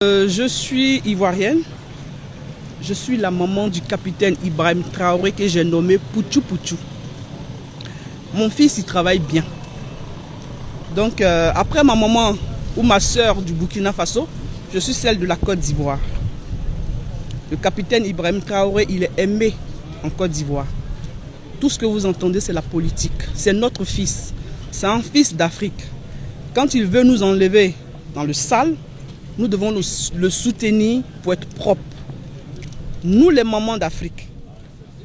Je suis ivoirienne. Je suis la maman du capitaine Ibrahim Traoré que j'ai nommé Pouchou Pouchou. Mon fils, il travaille bien. Donc, après ma maman ou ma soeur du Burkina Faso, je suis celle de la Côte d'Ivoire. Le capitaine Ibrahim Traoré, il est aimé en Côte d'Ivoire. Tout ce que vous entendez, c'est la politique. C'est notre fils. C'est un fils d'Afrique. Quand il veut nous enlever dans le sale, nous devons le soutenir pour être propre. Nous, les mamans d'Afrique,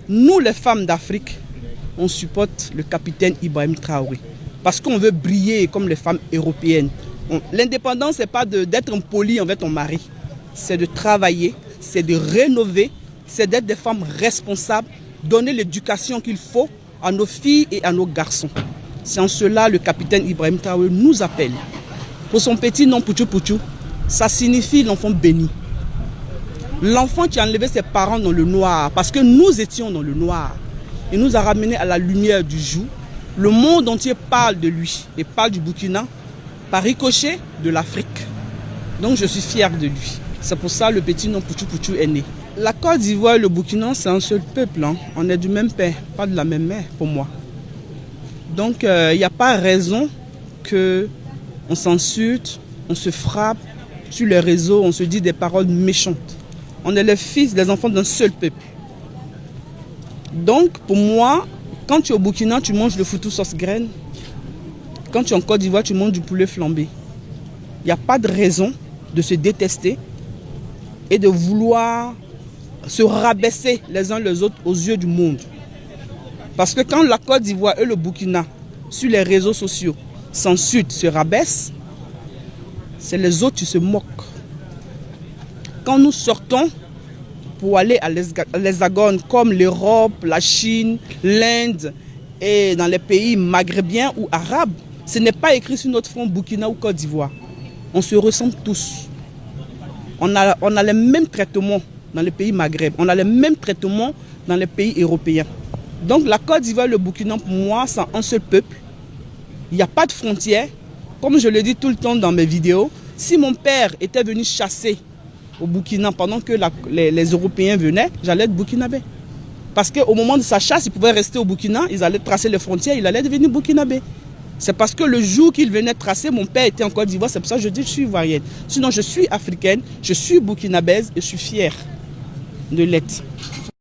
nous, les femmes d'Afrique, on supporte le capitaine Ibrahim Traoré. Parce qu'on veut briller comme les femmes européennes. L'indépendance, ce n'est pas d'être poli envers ton mari. C'est de travailler, c'est de rénover, c'est d'être des femmes responsables, donner l'éducation qu'il faut à nos filles et à nos garçons. C'est en cela le capitaine Ibrahim Traoré nous appelle. Pour son petit nom Pouchou Pouchou, ça signifie l'enfant béni. L'enfant qui a enlevé ses parents dans le noir, parce que nous étions dans le noir. Il nous a ramenés à la lumière du jour. Le monde entier parle de lui et parle du Burkina par ricochet de l'Afrique. Donc je suis fière de lui. C'est pour ça que le petit nom Pouchou Pouchou est né. La Côte d'Ivoire et le Burkina, c'est un seul peuple. Hein. On est du même père, pas de la même mère pour moi. Donc il n'y a pas raison qu'on s'insulte, on se frappe sur les réseaux, on se dit des paroles méchantes. On est les fils, les enfants d'un seul peuple. Donc pour moi, quand tu es au Burkina, tu manges le foutou sauce graine. Quand tu es en Côte d'Ivoire, tu manges du poulet flambé. Il n'y a pas de raison de se détester et de vouloir se rabaisser les uns les autres aux yeux du monde. Parce que quand la Côte d'Ivoire et le Burkina, sur les réseaux sociaux, s'insultent, se rabaissent, c'est les autres qui se moquent. Quand nous sortons pour aller à l'Hexagone, comme l'Europe, la Chine, l'Inde et dans les pays maghrébiens ou arabes, ce n'est pas écrit sur notre front Burkina ou Côte d'Ivoire. On se ressemble tous. On a les mêmes traitements dans les pays maghreb. On a les mêmes traitements dans les pays européens. Donc la Côte d'Ivoire et le Burkina, pour moi, c'est un seul peuple. Il n'y a pas de frontières. Comme je le dis tout le temps dans mes vidéos, si mon père était venu chasser au Burkina pendant que les Européens venaient, j'allais être burkinabé. Parce qu'au moment de sa chasse, il pouvait rester au Burkina, ils allaient tracer les frontières, il allait devenir burkinabé. C'est parce que le jour qu'il venait tracer, mon père était en Côte d'Ivoire, c'est pour ça que je dis que je suis ivoirienne. Sinon, je suis africaine, je suis burkinabèse et je suis fière de l'être.